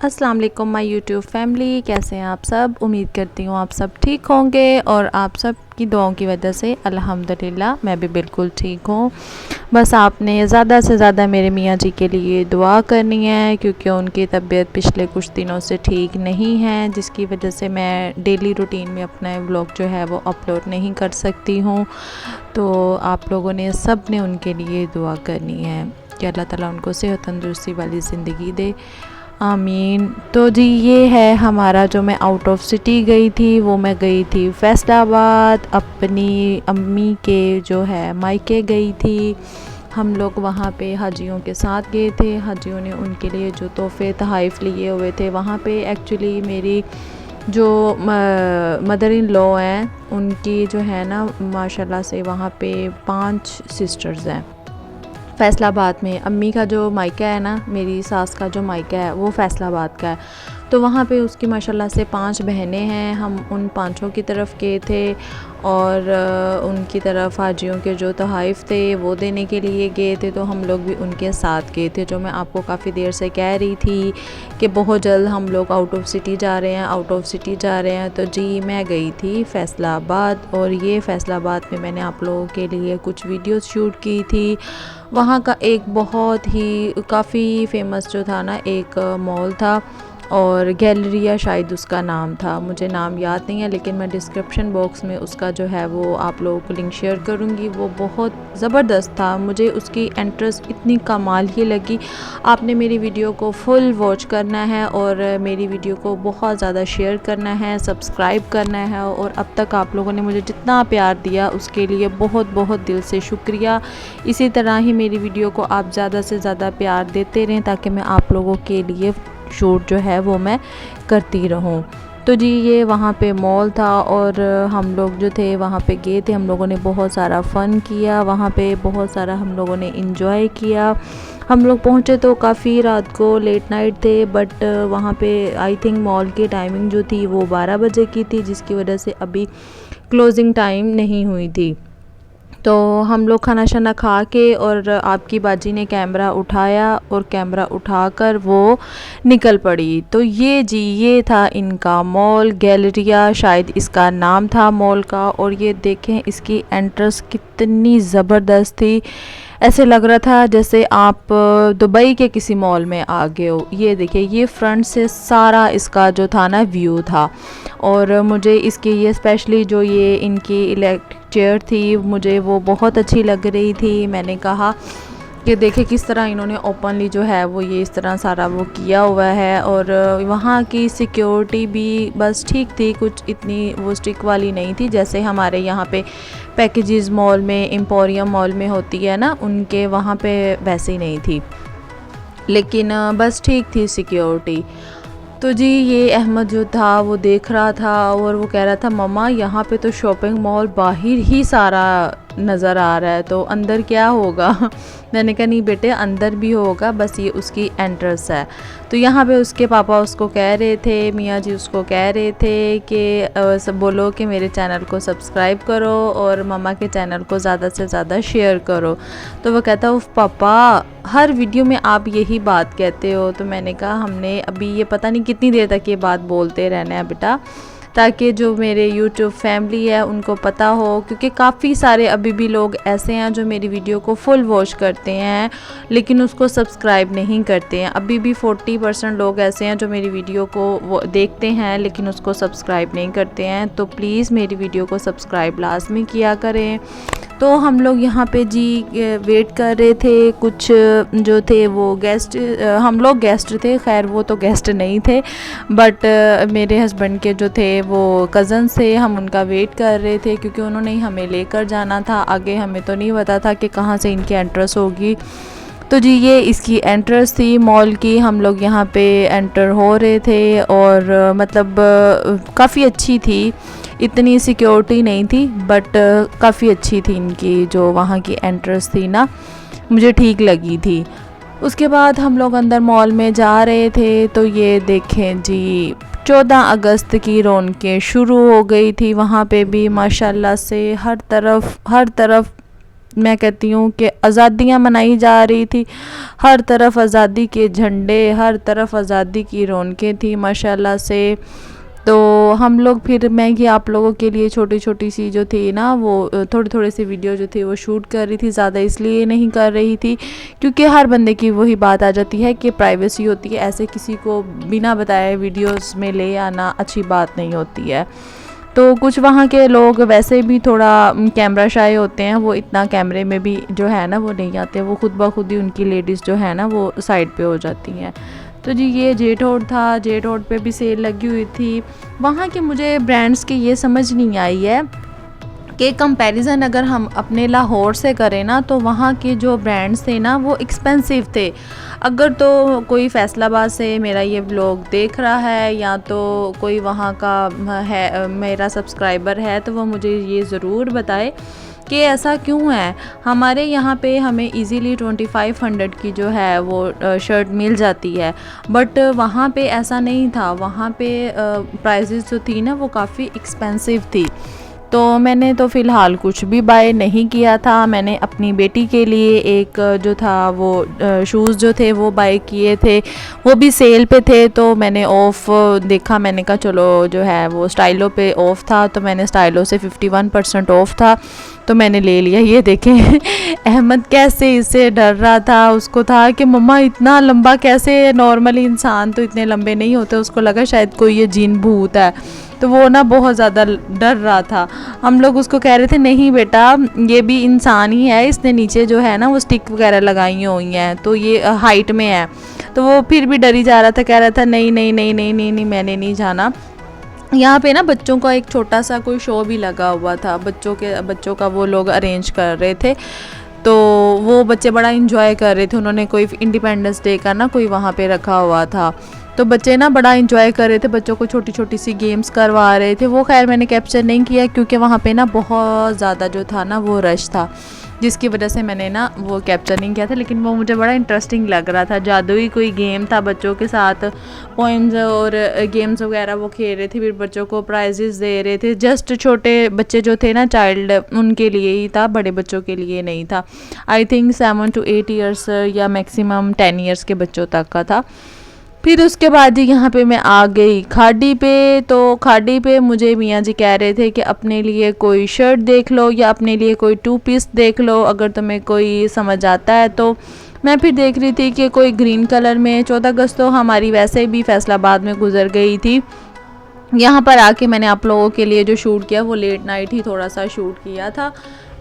अस्सलाम वालेकुम my YouTube family, कैसे हैं आप सब। उम्मीद करती हूँ आप सब ठीक होंगे और आप सब की दुआओं की वजह से अल्हम्दुलिल्लाह मैं भी बिल्कुल ठीक हूँ। बस आपने ज़्यादा से ज़्यादा मेरे मियाँ जी के लिए दुआ करनी है, क्योंकि उनकी तबीयत पिछले कुछ दिनों से ठीक नहीं है, जिसकी वजह से मैं डेली रूटीन में अपना व्लॉग जो है वो अपलोड नहीं कर सकती हूँ। तो आप लोगों ने सब ने उनके लिए दुआ करनी है कि अल्लाह ताला उनको सेहत तंदुरुस्ती वाली ज़िंदगी दे, आमीन। तो जी ये है हमारा, जो मैं आउट ऑफ सिटी गई थी वो मैं गई थी फैसलाबाद, अपनी अम्मी के जो है मायके गई थी। हम लोग वहाँ पे हाजियों के साथ गए थे। हाजियों ने उनके लिए जो तोहफ़े तहाइफ़ लिए हुए थे, वहाँ पे एक्चुअली मेरी जो मदर इन लॉ हैं उनकी जो है ना माशाल्लाह से वहाँ पे 5 सिस्टर्स हैं फ़ैसलाबाद में। अम्मी का जो मायका है ना, मेरी सास का जो मायका है वो फ़ैसलाबाद का है, तो वहाँ पे उसकी माशाल्लाह से 5 बहनें हैं। हम उन पाँचों की तरफ गए थे और उनकी तरफ हाजियों के जो तोहाइफ़ थे वो देने के लिए गए थे, तो हम लोग भी उनके साथ गए थे। जो मैं आपको काफ़ी देर से कह रही थी कि बहुत जल्द हम लोग आउट ऑफ सिटी जा रहे हैं, आउट ऑफ सिटी जा रहे हैं। तो जी मैं गई थी फ़ैसलाबाद, और ये फ़ैसलाबाद में मैंने आप लोगों के लिए कुछ वीडियोस शूट की थी। वहाँ का एक बहुत ही काफ़ी फ़ेमस जो था ना, एक मॉल था और गैलरिया शायद उसका नाम था, मुझे नाम याद नहीं है, लेकिन मैं डिस्क्रिप्शन बॉक्स में उसका जो है वो आप लोगों को लिंक शेयर करूँगी। वो बहुत ज़बरदस्त था, मुझे उसकी एंट्रेंस इतनी कमाल ही लगी। आपने मेरी वीडियो को फुल वॉच करना है और मेरी वीडियो को बहुत ज़्यादा शेयर करना है, सब्सक्राइब करना है, और अब तक आप लोगों ने मुझे जितना प्यार दिया उसके लिए बहुत बहुत दिल से शुक्रिया। इसी तरह ही मेरी वीडियो को आप ज़्यादा से ज़्यादा प्यार देते रहें, ताकि मैं आप लोगों के लिए शूट जो है वो मैं करती रहूं। तो जी ये वहाँ पे मॉल था और हम लोग जो थे वहाँ पे गए थे। हम लोगों ने बहुत सारा फ़न किया वहाँ पे, बहुत सारा हम लोगों ने इंजॉय किया। हम लोग पहुँचे तो काफ़ी रात को, लेट नाइट थे, बट वहाँ पे आई थिंक मॉल की टाइमिंग जो थी वो 12 बजे की थी, जिसकी वजह से अभी क्लोजिंग टाइम नहीं हुई थी। तो हम लोग खाना शाना खा के, और आपकी बाजी ने कैमरा उठाया और कैमरा उठाकर वो निकल पड़ी। तो ये जी ये था इनका मॉल, गैलरिया शायद इसका नाम था मॉल का। और ये देखें इसकी एंट्रेंस कितनी ज़बरदस्त थी, ऐसे लग रहा था जैसे आप दुबई के किसी मॉल में आ गए हो। ये देखिए, ये फ्रंट से सारा इसका जो था ना व्यू था। और मुझे इसकी ये स्पेशली जो ये इनकी इलेक्ट्रिक चेयर थी, मुझे वो बहुत अच्छी लग रही थी। मैंने कहा कि देखे किस तरह इन्होंने ओपनली जो है वो ये इस तरह सारा वो किया हुआ है। और वहाँ की सिक्योरिटी भी बस ठीक थी, कुछ इतनी वो स्ट्रिक्ट वाली नहीं थी जैसे हमारे यहाँ पे पैकेजेस मॉल में, एम्पोरियम मॉल में होती है ना, उनके वहाँ पे वैसे ही नहीं थी, लेकिन बस ठीक थी सिक्योरिटी। तो जी ये अहमद जो था वो देख रहा था और वो कह रहा था, मम्मा यहाँ पे तो शॉपिंग मॉल बाहर ही सारा नज़र आ रहा है, तो अंदर क्या होगा। मैंने कहा नहीं बेटे, अंदर भी होगा, बस ये उसकी एंट्रेंस है। तो यहाँ पे उसके पापा उसको कह रहे थे, मियाँ जी उसको कह रहे थे कि सब बोलो कि मेरे चैनल को सब्सक्राइब करो और मम्मा के चैनल को ज़्यादा से ज़्यादा शेयर करो। तो वो कहता, उफ पापा, हर वीडियो में आप यही बात कहते हो। तो मैंने कहा हमने अभी ये पता नहीं कितनी देर तक ये बात बोलते रहना है बेटा, ताकि जो मेरे YouTube फैमिली है उनको पता हो, क्योंकि काफ़ी सारे अभी भी लोग ऐसे हैं जो मेरी वीडियो को फुल वॉच करते हैं लेकिन उसको सब्सक्राइब नहीं करते हैं। अभी भी 40% लोग ऐसे हैं जो मेरी वीडियो को वो देखते हैं लेकिन उसको सब्सक्राइब नहीं करते हैं। तो प्लीज़ मेरी वीडियो को सब्सक्राइब लाजमी किया करें। तो हम लोग यहाँ पे जी वेट कर रहे थे, कुछ जो थे वो गेस्ट, हम लोग गेस्ट थे, खैर वो तो गेस्ट नहीं थे, बट मेरे हस्बैंड के जो थे वो कज़न से, हम उनका वेट कर रहे थे क्योंकि उन्होंने ही हमें लेकर जाना था। आगे हमें तो नहीं पता था कि कहाँ से इनकी एंट्रेंस होगी। तो जी ये इसकी एंट्रेंस थी मॉल की। हम लोग यहाँ पे एंटर हो रहे थे और मतलब काफ़ी अच्छी थी, इतनी सिक्योरिटी नहीं थी, बट काफ़ी अच्छी थी इनकी जो वहाँ की एंट्रेंस थी ना, मुझे ठीक लगी थी। उसके बाद हम लोग अंदर मॉल में जा रहे थे, तो ये देखें जी 14 अगस्त की रौनकें शुरू हो गई थी। वहाँ पे भी माशाल्लाह से हर तरफ मैं कहती हूँ कि आज़ादियाँ मनाई जा रही थी, हर तरफ आज़ादी के झंडे, हर तरफ आज़ादी की रौनकें थी माशाल्लाह से। तो हम लोग फिर मैं ये आप लोगों के लिए छोटी छोटी सी जो थी ना वो थोड़ी थोड़ी सी वीडियो जो थी वो शूट कर रही थी, ज़्यादा इसलिए नहीं कर रही थी क्योंकि हर बंदे की वही बात आ जाती है कि प्राइवेसी होती है, ऐसे किसी को बिना बताए वीडियोस में ले आना अच्छी बात नहीं होती है। तो कुछ वहाँ के लोग वैसे भी थोड़ा कैमरा शाय होते हैं, वो इतना कैमरे में भी जो है ना वो नहीं आते, वो खुद ब खुद ही उनकी लेडीज़ जो है ना वो साइड पे हो जाती हैं। तो जी ये जेट रोड था, जेट रोड पे भी सेल लगी हुई थी। वहाँ के मुझे ब्रांड्स की ये समझ नहीं आई है कि कंपैरिजन अगर हम अपने लाहौर से करें ना तो वहाँ के जो ब्रांड्स थे ना वो एक्सपेंसिव थे। अगर तो कोई फैसलाबाद से मेरा ये व्लॉग देख रहा है या तो कोई वहाँ का है मेरा सब्सक्राइबर है तो वो मुझे ये ज़रूर बताए कि ऐसा क्यों है। हमारे यहाँ पे हमें इजीली 2500 की जो है वो शर्ट मिल जाती है, बट वहाँ पे ऐसा नहीं था, वहाँ पे प्राइसेस जो थी ना वो काफ़ी एक्सपेंसिव थी। तो मैंने तो फ़िलहाल कुछ भी बाय नहीं किया था। मैंने अपनी बेटी के लिए एक जो था वो शूज़ जो थे वो बाय किए थे, वो भी सेल पे थे। तो मैंने ऑफ़ देखा, मैंने कहा चलो जो है वो स्टाइलो पे ऑफ़ था, तो मैंने स्टाइलो से 51% ऑफ़ था तो मैंने ले लिया। ये देखें अहमद कैसे इससे डर रहा था, उसको था कि मम्मा इतना लंबा कैसे, नॉर्मली इंसान तो इतने लंबे नहीं होते, उसको लगा शायद कोई ये जिन भूत है, तो वो ना बहुत ज़्यादा डर रहा था। हम लोग उसको कह रहे थे नहीं बेटा ये भी इंसान ही है, इसने नीचे जो है ना वो स्टिक वगैरह लगाई हुई हैं तो ये हाइट में है। तो वो फिर भी डरी जा रहा था, कह रहा था नहीं नहीं नहीं नहीं नहीं नहीं मैंने नहीं जाना। यहाँ पे ना बच्चों का एक छोटा सा कोई शो भी लगा हुआ था, बच्चों का वो लोग अरेंज कर रहे थे, तो वो बच्चे बड़ा इंजॉय कर रहे थे। उन्होंने कोई इंडिपेंडेंस डे का ना कोई वहाँ पे रखा हुआ था, तो बच्चे ना बड़ा इंजॉय कर रहे थे, बच्चों को छोटी छोटी सी गेम्स करवा रहे थे। वो खैर मैंने कैप्चर नहीं किया क्योंकि वहाँ पे ना बहुत ज़्यादा जो था ना वो रश था, जिसकी वजह से मैंने ना वो कैप्चर नहीं किया था। लेकिन वो मुझे बड़ा इंटरेस्टिंग लग रहा था, जादुई कोई गेम था, बच्चों के साथ पोइम्स और गेम्स वगैरह वो खेल रहे थे, फिर बच्चों को प्राइजेस दे रहे थे। जस्ट छोटे बच्चे जो थे ना चाइल्ड उनके लिए ही था, बड़े बच्चों के लिए नहीं था। आई थिंक 7 to 8 ईयर्स या मैक्सिमम 10 ईयर्स के बच्चों तक का था। फिर उसके बाद जी यहाँ पे मैं आ गई खाड़ी पे। तो खाड़ी पे मुझे मियाँ जी कह रहे थे कि अपने लिए कोई शर्ट देख लो या अपने लिए कोई 2 पीस देख लो, अगर तुम्हें कोई समझ आता है। तो मैं फिर देख रही थी कि कोई ग्रीन कलर में, 14 अगस्त तो हमारी वैसे भी फैसलाबाद में गुजर गई थी। यहाँ पर आके मैंने आप लोगों के लिए जो शूट किया वो लेट नाइट ही थोड़ा सा शूट किया था,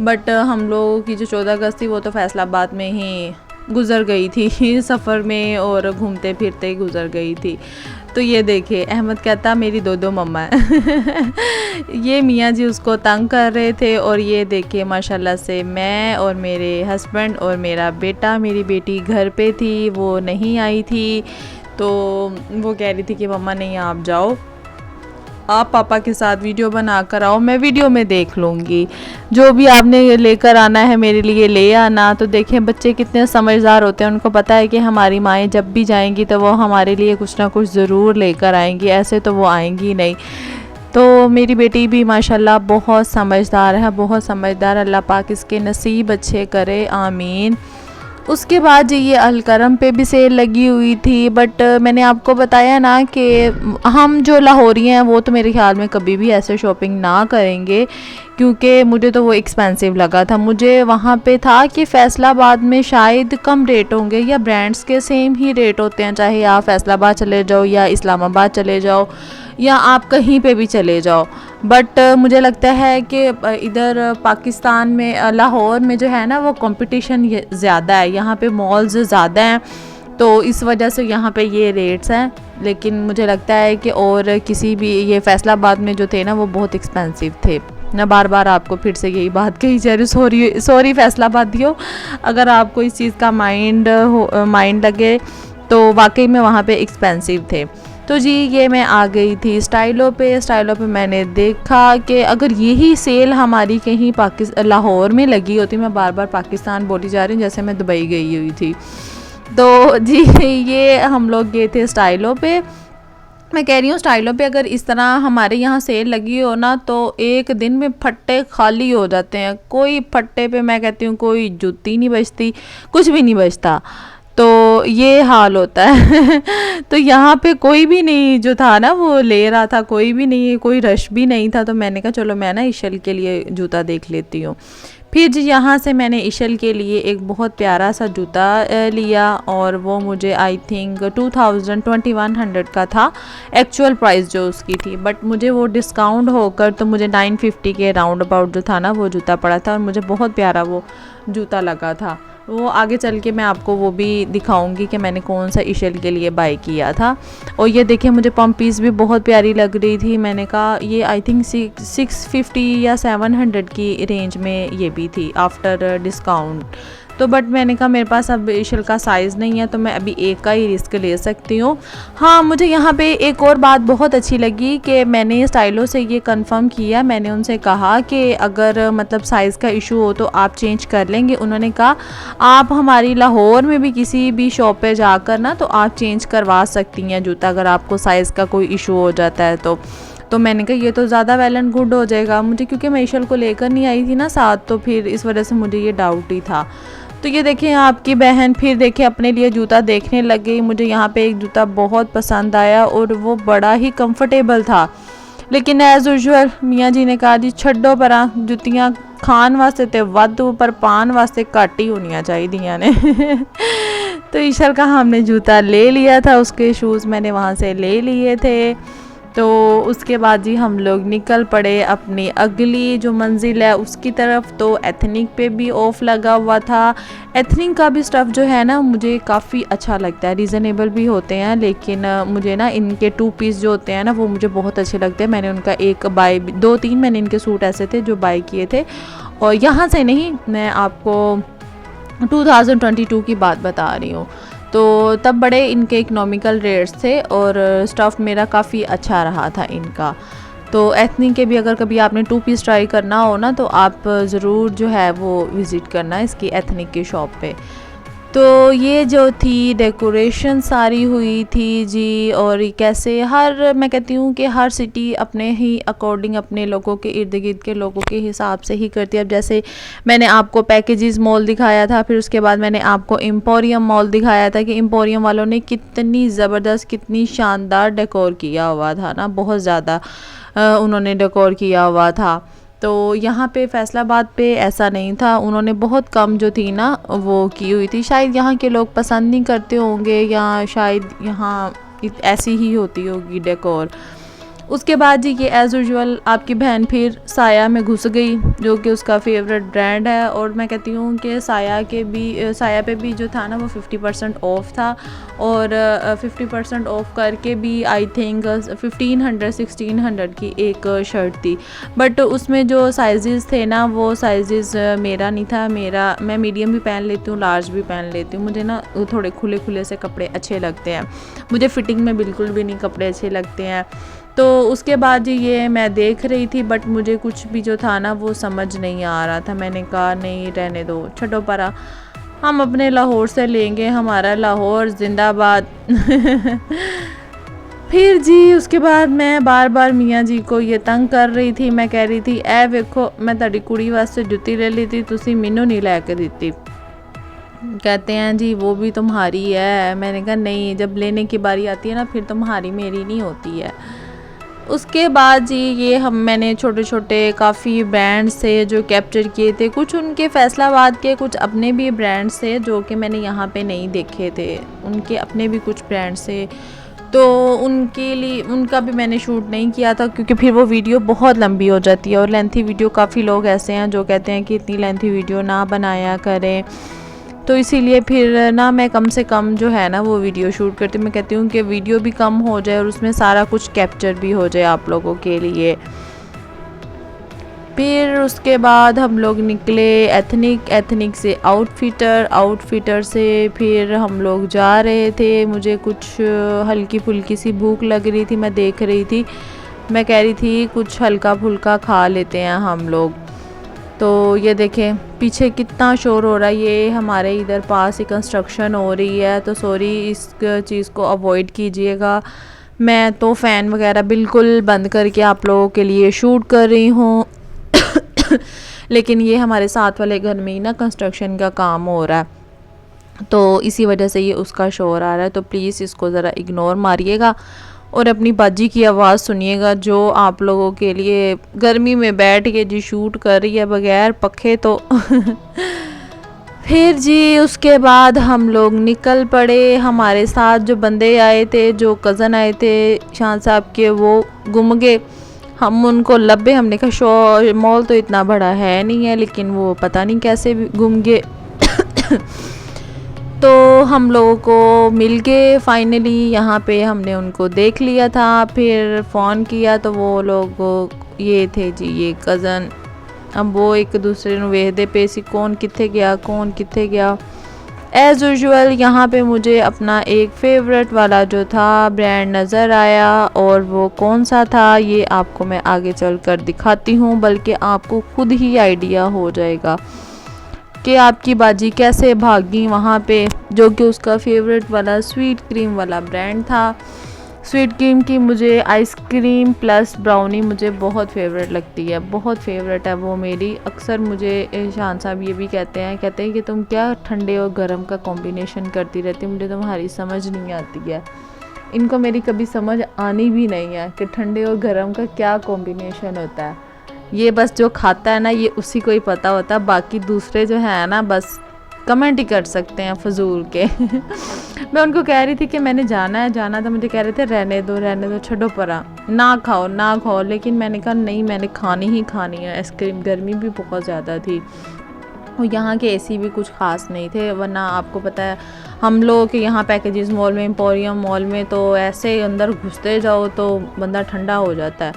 बट हम लोगों की जो 14 अगस्त थी वो तो फैसलाबाद में ही गुज़र गई थी, सफ़र में और घूमते फिरते ही गुज़र गई थी। तो ये देखिए अहमद कहता मेरी दो मम्मा है ये मियाँ जी उसको तंग कर रहे थे। और ये देखिए माशाल्लाह से मैं और मेरे हस्बैंड और मेरा बेटा, मेरी बेटी घर पे थी, वो नहीं आई थी, तो वो कह रही थी कि मम्मा नहीं आप जाओ, आप पापा के साथ वीडियो बना कर आओ, मैं वीडियो में देख लूँगी, जो भी आपने लेकर आना है मेरे लिए ले आना। तो देखें बच्चे कितने समझदार होते हैं, उनको पता है कि हमारी माएँ जब भी जाएंगी तो वो हमारे लिए कुछ ना कुछ ज़रूर लेकर आएंगी, ऐसे तो वो आएंगी नहीं। तो मेरी बेटी भी माशाल्लाह बहुत समझदार है, बहुत समझदार। अल्लाह पाक इसके नसीब अच्छे करे, आमीन। उसके बाद ये अलकरम पे भी सेल लगी हुई थी, बट मैंने आपको बताया ना कि हम जो लाहौरी हैं वो तो मेरे ख्याल में कभी भी ऐसे शॉपिंग ना करेंगे, क्योंकि मुझे तो वो एक्सपेंसिव लगा था। मुझे वहाँ पे था कि फ़ैसलाबाद में शायद कम रेट होंगे या ब्रांड्स के सेम ही रेट होते हैं, चाहे आप फ़ैसलाबाद चले जाओ या इस्लामाबाद चले जाओ या आप कहीं पे भी चले जाओ। बट मुझे लगता है कि इधर पाकिस्तान में लाहौर में जो है ना वो कंपटीशन ज़्यादा है, यहाँ पे मॉल्स ज़्यादा हैं, तो इस वजह से यहाँ पे ये रेट्स हैं। लेकिन मुझे लगता है कि और किसी भी ये फैसलाबाद में जो थे ना वो बहुत एक्सपेंसिव थे। मैं बार बार आपको फिर से यही बात कही जा रही, सॉरी फैसलाबादियों, अगर आपको इस चीज़ का माइंड लगे तो वाकई में वहाँ पे एक्सपेंसिव थे। तो जी ये मैं आ गई थी स्टाइलो पे मैंने देखा कि अगर यही सेल हमारी कहीं लाहौर में लगी होती, मैं बार बार पाकिस्तान बोली जा रही हूँ जैसे मैं दुबई गई हुई थी। तो जी ये हम लोग गए थे स्टाइलो पे। मैं कह रही हूँ स्टाइलों पे अगर इस तरह हमारे यहाँ सेल लगी हो ना तो एक दिन में फट्टे खाली हो जाते हैं। कोई फट्टे पे मैं कहती हूँ कोई जूती नहीं बचती, कुछ भी नहीं बचता। तो ये हाल होता है तो यहाँ पे कोई भी नहीं जो था ना वो ले रहा था, कोई भी नहीं, कोई रश भी नहीं था। तो मैंने कहा चलो मैं ना इशल के लिए जूता देख लेती हूँ। फिर जी यहाँ से मैंने इशल के लिए एक बहुत प्यारा सा जूता लिया और वो मुझे आई थिंक 2100 का था एक्चुअल प्राइस जो उसकी थी, बट मुझे वो डिस्काउंट होकर तो मुझे 950 के राउंड अबाउट जो था ना वो जूता पड़ा था और मुझे बहुत प्यारा वो जूता लगा था। वो आगे चल के मैं आपको वो भी दिखाऊंगी कि मैंने कौन सा इशल के लिए बाय किया था। और ये देखिए मुझे पम्प पीस भी बहुत प्यारी लग रही थी। मैंने कहा ये आई थिंक 650 या 700 की रेंज में ये भी थी आफ्टर डिस्काउंट। तो बट मैंने कहा मेरे पास अब इशल का साइज़ नहीं है तो मैं अभी एक का ही रिस्क ले सकती हूँ। हाँ, मुझे यहाँ पे एक और बात बहुत अच्छी लगी कि मैंने स्टाइलों से ये कंफर्म किया। मैंने उनसे कहा कि अगर मतलब साइज़ का इशू हो तो आप चेंज कर लेंगे। उन्होंने कहा आप हमारी लाहौर में भी किसी भी शॉप पे जाकर ना तो आप चेंज करवा सकती हैं जूता अगर आपको साइज़ का कोई इशू हो जाता है तो मैंने कहा ये तो ज़्यादा वेल एंड गुड हो जाएगा मुझे, क्योंकि मैं इशल को लेकर नहीं आई थी ना साथ, तो फिर इस वजह से मुझे ये डाउट ही था। तो ये देखें आपकी बहन फिर देखें अपने लिए जूता देखने लग गई। मुझे यहाँ पे एक जूता बहुत पसंद आया और वो बड़ा ही कंफर्टेबल था, लेकिन एज़ यूजुअल मियाँ जी ने कहा जी छड्डो परा जुतियाँ खान वास्ते ते वाधू पर पान वास्ते घट ही होनी चाहिए ने तो इशल का हमने जूता ले लिया था, उसके शूज़ मैंने वहाँ से ले लिए थे। तो उसके बाद जी हम लोग निकल पड़े अपनी अगली जो मंजिल है उसकी तरफ। तो एथनिक पे भी ऑफ़ लगा हुआ था। एथनिक का भी स्टफ़ जो है ना मुझे काफ़ी अच्छा लगता है, रीज़नेबल भी होते हैं, लेकिन मुझे ना इनके 2 पीस जो होते हैं ना वो मुझे बहुत अच्छे लगते हैं। मैंने उनका एक बाय 2-3 मैंने इनके सूट ऐसे थे जो बाय किए थे। और यहाँ से नहीं, मैं आपको 2022 की बात बता रही हूँ। तो तब बड़े इनके इकोनॉमिकल रेट्स थे और स्टफ़ मेरा काफ़ी अच्छा रहा था इनका। तो एथनिक के भी अगर कभी आपने 2 पीस ट्राई करना हो ना तो आप ज़रूर जो है वो विज़िट करना इसकी एथनिक की शॉप पे। तो ये जो थी डेकोरेशन सारी हुई थी जी, और कैसे हर मैं कहती हूँ कि हर सिटी अपने ही अकॉर्डिंग अपने लोगों के इर्द गिर्द के लोगों के हिसाब से ही करती है। अब जैसे मैंने आपको पैकेजेस मॉल दिखाया था, फिर उसके बाद मैंने आपको एम्पोरियम मॉल दिखाया था कि एम्पोरियम वालों ने कितनी ज़बरदस्त कितनी शानदार डेकोर किया हुआ था ना, बहुत ज़्यादा उन्होंने डेकोर किया हुआ था। तो यहाँ पे फैसलाबाद पे ऐसा नहीं था, उन्होंने बहुत कम जो थी ना वो की हुई थी। शायद यहाँ के लोग पसंद नहीं करते होंगे या शायद यहाँ ऐसी ही होती होगी डेकोर। उसके बाद जी ये एज़ यूजुअल आपकी बहन फिर साया में घुस गई जो कि उसका फेवरेट ब्रांड है। और मैं कहती हूँ कि साया पे भी जो था ना वो 50% ऑफ था और 50% ऑफ करके भी आई थिंक 1500-1600 की एक शर्ट थी। बट उसमें जो साइजेस थे ना वो साइजेस मेरा नहीं था। मैं मीडियम भी पहन लेती हूँ, लार्ज भी पहन लेती हूँ। मुझे ना थोड़े खुले खुले से कपड़े अच्छे लगते हैं, मुझे फिटिंग में बिल्कुल भी नहीं कपड़े अच्छे लगते हैं। तो उसके बाद ये मैं देख रही थी बट मुझे कुछ भी जो था ना वो समझ नहीं आ रहा था। मैंने कहा नहीं रहने दो, छोड़ो परा, हम अपने लाहौर से लेंगे, हमारा लाहौर जिंदाबाद फिर जी उसके बाद मैं बार बार मियाँ जी को ये तंग कर रही थी। मैं कह रही थी ए वेखो मैं ताड़ी कुड़ी वास्ते जुत्ती ले ली थी, तुसी मैनू नहीं लैके दित्ती। कहते हैं जी वो भी तुम्हारी है। मैंने कहा नहीं, जब लेने की बारी आती है ना फिर तुम्हारी मेरी नहीं होती है। उसके बाद जी ये मैंने छोटे छोटे काफ़ी ब्रांड्स से जो कैप्चर किए थे, कुछ उनके फैसलाबाद के, कुछ अपने भी ब्रांड्स थे जो कि मैंने यहाँ पे नहीं देखे थे, उनके अपने भी कुछ ब्रांड्स थे। तो उनके लिए उनका भी मैंने शूट नहीं किया था क्योंकि फिर वो वीडियो बहुत लंबी हो जाती है और लेंथी वीडियो, काफ़ी लोग ऐसे हैं जो कहते हैं कि इतनी लेंथी वीडियो ना बनाया करें। तो इसीलिए फिर ना मैं कम से कम जो है ना वो वीडियो शूट करती हूँ। मैं कहती हूँ कि वीडियो भी कम हो जाए और उसमें सारा कुछ कैप्चर भी हो जाए आप लोगों के लिए। फिर उसके बाद हम लोग निकले एथनिक से आउटफिटर से फिर हम लोग जा रहे थे। मुझे कुछ हल्की फुल्की सी भूख लग रही थी, मैं देख रही थी, मैं कह रही थी कुछ हल्का फुल्का खा लेते हैं हम लोग। तो ये देखें पीछे कितना शोर हो रहा है, ये हमारे इधर पास ही कंस्ट्रक्शन हो रही है, तो सॉरी इस चीज़ को अवॉइड कीजिएगा। मैं तो फ़ैन वगैरह बिल्कुल बंद करके आप लोगों के लिए शूट कर रही हूँ लेकिन ये हमारे साथ वाले घर में ही ना कंस्ट्रक्शन का काम हो रहा है, तो इसी वजह से ये उसका शोर आ रहा है, तो प्लीज़ इसको ज़रा इग्नोर मारिएगा और अपनी बाजी की आवाज़ सुनिएगा जो आप लोगों के लिए गर्मी में बैठ के जी शूट कर रही है बगैर पखे तो फिर जी उसके बाद हम लोग निकल पड़े। हमारे साथ जो बंदे आए थे, जो कज़न आए थे शान साहब के, वो गुम गए। हम उनको लब्बे, हमने कहा शो मॉल तो इतना बड़ा है नहीं है, लेकिन वो पता नहीं कैसे गुम गए तो हम लोगों को मिल गए फाइनली। यहाँ पे हमने उनको देख लिया था, फिर फ़ोन किया तो वो लोग ये थे जी, ये कज़न। अब वो एक दूसरे ਨੂੰ ਵੇਖਦੇ पे सी कौन कित्थे गया। एज़ यूजुअल यहाँ पे मुझे अपना एक फ़ेवरेट वाला जो था ब्रांड नज़र आया, और वो कौन सा था ये आपको मैं आगे चल कर दिखाती हूँ, बल्कि आपको खुद ही आइडिया हो जाएगा कि आपकी बाजी कैसे भागी वहाँ पे, जो कि उसका फ़ेवरेट वाला स्वीट क्रीम वाला ब्रांड था। स्वीट क्रीम की मुझे आइसक्रीम प्लस ब्राउनी मुझे बहुत फ़ेवरेट लगती है, बहुत फ़ेवरेट है वो मेरी। अक्सर मुझे शान साहब ये भी कहते हैं कि तुम क्या ठंडे और गर्म का कॉम्बिनेशन करती रहती, मुझे तुम्हारी समझ नहीं आती है। इनको मेरी कभी समझ आनी भी नहीं है कि ठंडे और गर्म का क्या कॉम्बिनेशन होता है। ये बस जो खाता है ना ये उसी को ही पता होता है, बाकी दूसरे जो है ना बस कमेंट ही कर सकते हैं फजूल के मैं उनको कह रही थी कि मैंने जाना था, मुझे कह रहे थे रहने दो छोड़ो परा, ना खाओ, लेकिन मैंने कहा नहीं, मैंने खानी ही खानी है आइसक्रीम। गर्मी भी बहुत ज़्यादा थी और यहाँ के एसी भी कुछ ख़ास नहीं थे, वरना आपको पता है हम लोग के यहाँ पैकेजेस मॉल में, एम्पोरियम मॉल में तो ऐसे अंदर घुसते जाओ तो बंदा ठंडा हो जाता है,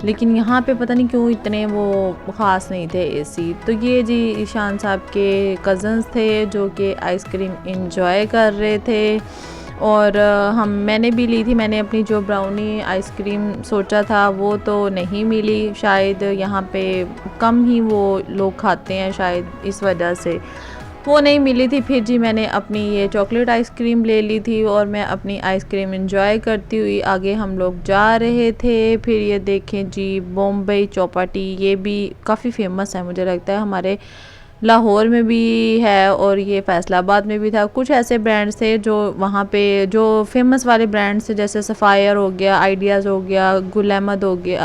लेकिन यहाँ पे पता नहीं क्यों इतने वो ख़ास नहीं थे एसी। तो ये जी ईशान साहब के कज़न्स थे जो कि आइसक्रीम इंजॉय कर रहे थे, और मैंने भी ली थी। मैंने अपनी जो ब्राउनी आइसक्रीम सोचा था वो तो नहीं मिली, शायद यहाँ पे कम ही वो लोग खाते हैं, शायद इस वजह से वो नहीं मिली थी। फिर जी मैंने अपनी ये चॉकलेट आइसक्रीम ले ली थी और मैं अपनी आइसक्रीम एंजॉय करती हुई आगे हम लोग जा रहे थे। फिर ये देखें जी बॉम्बे चौपाटी, ये भी काफ़ी फेमस है, मुझे लगता है हमारे लाहौर में भी है और ये फैसलाबाद में भी था। कुछ ऐसे ब्रांड्स थे जो वहाँ पे जो फेमस वाले ब्रांड्स थे, जैसे सफ़ायर हो गया, आइडियाज़ हो गया, गुल अहमद हो गया,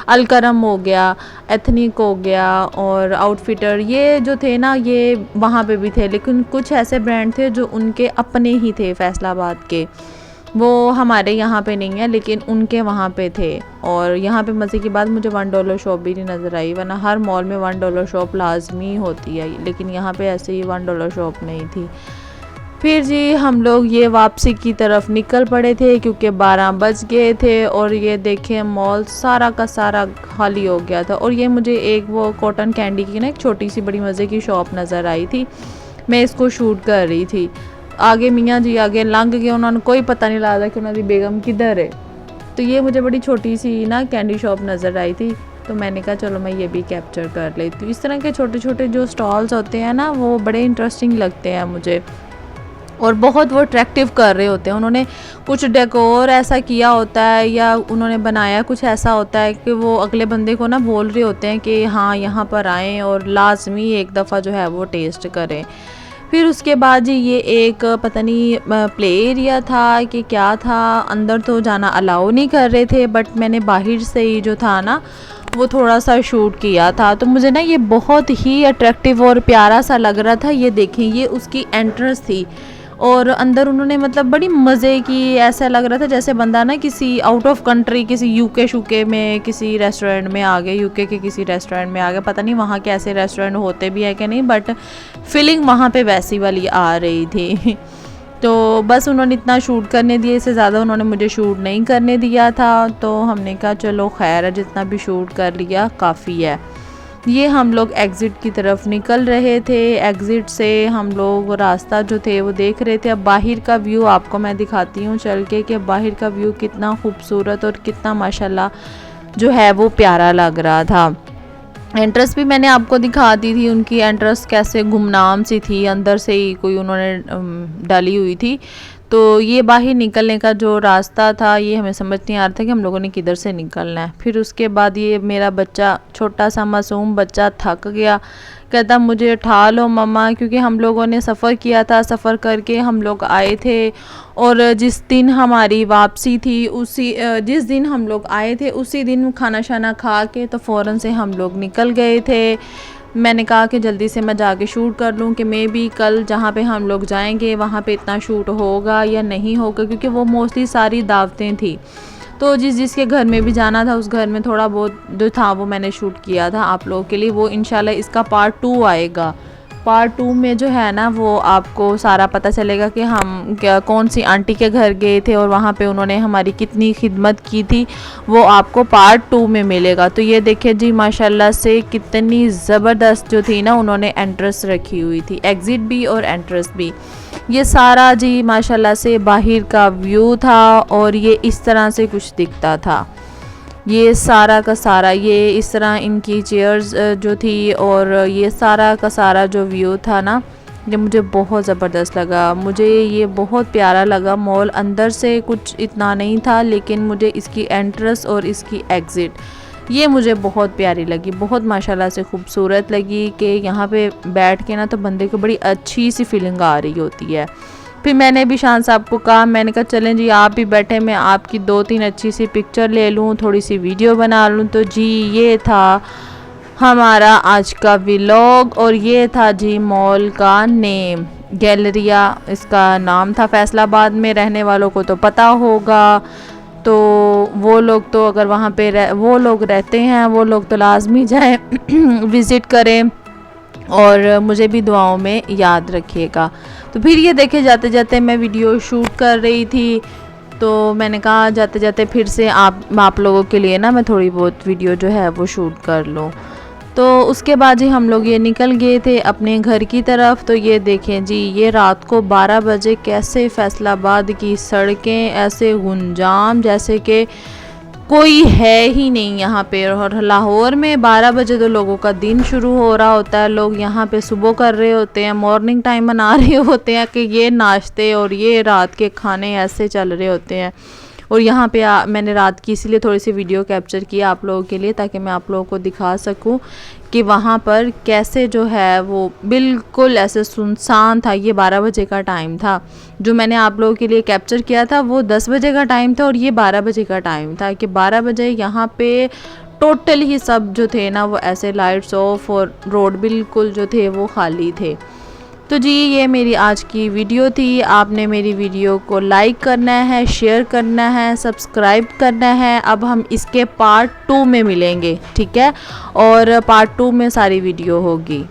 अलकरम हो गया, एथनिक हो गया और आउटफिटर, ये जो थे ना ये वहाँ पे भी थे। लेकिन कुछ ऐसे ब्रांड थे जो उनके अपने ही थे फैसलाबाद के, वो हमारे यहाँ पे नहीं है लेकिन उनके वहाँ पे थे। और यहाँ पे मज़े की बात, मुझे $1 शॉप भी नहीं नज़र आई, वरना हर मॉल में $1 शॉप लाजमी होती है, लेकिन यहाँ पे ऐसे ही $1 शॉप नहीं थी। फिर जी हम लोग ये वापसी की तरफ निकल पड़े थे क्योंकि 12 बज गए थे और ये देखें मॉल सारा का सारा खाली हो गया था। और ये मुझे एक वो कॉटन कैंडी की ना एक छोटी सी बड़ी मज़े की शॉप नज़र आई थी, मैं इसको शूट कर रही थी। आगे मियाँ जी आगे लंघ गए, उन्होंने कोई पता नहीं लगा कि उन्होंने बेगम किधर है। तो ये मुझे बड़ी छोटी सी ना कैंडी शॉप नज़र आई थी, तो मैंने कहा चलो मैं ये भी कैप्चर कर लेती हूँ। इस तरह के छोटे छोटे जो स्टॉल्स होते हैं ना वो बड़े इंटरेस्टिंग लगते हैं मुझे और बहुत वो अट्रैक्टिव कर रहे होते हैं। उन्होंने कुछ डेकोर ऐसा किया होता है या उन्होंने बनाया कुछ ऐसा होता है कि वो अगले बंदे को ना बोल रहे होते हैं कि हाँ यहाँ पर आएँ और लाजमी एक दफ़ा जो है वो टेस्ट करें। फिर उसके बाद जी ये एक पता नहीं प्ले एरिया था कि क्या था, अंदर तो जाना अलाउ नहीं कर रहे थे, बट मैंने बाहर से ही जो था ना वो थोड़ा सा शूट किया था। तो मुझे ना ये बहुत ही अट्रैक्टिव और प्यारा सा लग रहा था। ये देखें ये उसकी एंट्रेंस थी और अंदर उन्होंने मतलब बड़ी मज़े की, ऐसा लग रहा था जैसे बंदा ना किसी आउट ऑफ कंट्री, किसी यूके में किसी रेस्टोरेंट में आ गए, यूके के किसी रेस्टोरेंट में आ गए। पता नहीं वहाँ के ऐसे रेस्टोरेंट होते भी है कि नहीं, बट फीलिंग वहाँ पे वैसी वाली आ रही थी तो बस उन्होंने इतना शूट करने दिए, इससे ज़्यादा उन्होंने मुझे शूट नहीं करने दिया था। तो हमने कहा चलो खैर है, जितना भी शूट कर लिया काफ़ी है। ये हम लोग एग्ज़िट की तरफ निकल रहे थे। एग्ज़िट से हम लोग रास्ता जो थे वो देख रहे थे। अब बाहर का व्यू आपको मैं दिखाती हूँ चल के कि बाहर का व्यू कितना खूबसूरत और कितना माशाल्लाह जो है वो प्यारा लग रहा था। एंट्रेंस भी मैंने आपको दिखा दी थी, उनकी एंट्रेंस कैसे गुमनाम सी थी, अंदर से ही कोई उन्होंने डाली हुई थी। तो ये बाहर निकलने का जो रास्ता था ये हमें समझ नहीं आ रहा था कि हम लोगों ने किधर से निकलना है। फिर उसके बाद ये मेरा बच्चा, छोटा सा मासूम बच्चा, थक गया, कहता मुझे उठा लो मम्मा, क्योंकि हम लोगों ने सफ़र किया था, सफ़र करके हम लोग आए थे और जिस दिन हमारी वापसी थी जिस दिन हम लोग आए थे उसी दिन खाना शाना खा के तो फ़ौरन से हम लोग निकल गए थे। मैंने कहा कि जल्दी से मैं जाके शूट कर लूँ कि मैं भी कल जहाँ पे हम लोग जाएंगे वहाँ पे इतना शूट होगा या नहीं होगा, क्योंकि वो मोस्टली सारी दावतें थी। तो जिसके घर में भी जाना था उस घर में थोड़ा बहुत जो था वो मैंने शूट किया था आप लोगों के लिए। वो इंशाल्लाह इसका पार्ट 2 आएगा। पार्ट 2 में जो है ना वो आपको सारा पता चलेगा कि हम कौन सी आंटी के घर गए थे और वहाँ पे उन्होंने हमारी कितनी खिदमत की थी, वो आपको पार्ट 2 में मिलेगा। तो ये देखिए जी माशाल्लाह से कितनी ज़बरदस्त जो थी ना उन्होंने एंट्रेंस रखी हुई थी, एग्ज़िट भी और एंट्रेंस भी। ये सारा जी माशाल्लाह से बाहर का व्यू था और ये इस तरह से कुछ दिखता था। ये सारा का सारा ये इस तरह इनकी चेयर्स जो थी और ये सारा का सारा जो व्यू था ना, ये मुझे बहुत ज़बरदस्त लगा। मुझे ये बहुत प्यारा लगा। मॉल अंदर से कुछ इतना नहीं था, लेकिन मुझे इसकी एंट्रेंस और इसकी एग्ज़िट ये मुझे बहुत प्यारी लगी, बहुत माशाल्लाह से खूबसूरत लगी कि यहाँ पे बैठ के ना तो बंदे को बड़ी अच्छी सी फीलिंग आ रही होती है। फिर मैंने भी शान साहब को कहा, मैंने कहा चलें जी आप भी बैठे, मैं आपकी 2-3 अच्छी सी पिक्चर ले लूँ, थोड़ी सी वीडियो बना लूँ। तो जी ये था हमारा आज का व्लॉग और ये था जी मॉल का नेम, गैलरिया इसका नाम था। फैसलाबाद में रहने वालों को तो पता होगा, तो वो लोग तो अगर वहाँ पे वो लोग रहते हैं वो लोग तो लाजमी जाएँ विज़िट करें और मुझे भी दुआओं में याद रखिएगा। तो फिर ये देखे जाते जाते मैं वीडियो शूट कर रही थी, तो मैंने कहा जाते जाते फिर से आप लोगों के लिए ना मैं थोड़ी बहुत वीडियो जो है वो शूट कर लूँ। तो उसके बाद जी हम लोग ये निकल गए थे अपने घर की तरफ। तो ये देखें जी ये रात को 12 बजे कैसे फैसलाबाद की सड़कें ऐसे गुंजाम जैसे कि कोई है ही नहीं यहाँ पे। और लाहौर में 12 बजे तो लोगों का दिन शुरू हो रहा होता है, लोग यहाँ पे सुबह कर रहे होते हैं, मॉर्निंग टाइम मना रहे होते हैं कि ये नाश्ते और ये रात के खाने ऐसे चल रहे होते हैं। और यहाँ पे मैंने रात की इसीलिए थोड़ी सी वीडियो कैप्चर की आप लोगों के लिए, ताकि मैं आप लोगों को दिखा सकूँ कि वहाँ पर कैसे जो है वो बिल्कुल ऐसे सुनसान था। ये 12 बजे का टाइम था, जो मैंने आप लोगों के लिए कैप्चर किया था वो 10 बजे का टाइम था और ये 12 बजे का टाइम था। कि 12 बजे यहाँ पे टोटल ही सब जो थे ना वो ऐसे लाइट्स ऑफ और रोड बिल्कुल जो थे वो खाली थे। तो जी ये मेरी आज की वीडियो थी। आपने मेरी वीडियो को लाइक करना है, शेयर करना है, सब्सक्राइब करना है। अब हम इसके पार्ट 2 में मिलेंगे, ठीक है, और पार्ट 2 में सारी वीडियो होगी।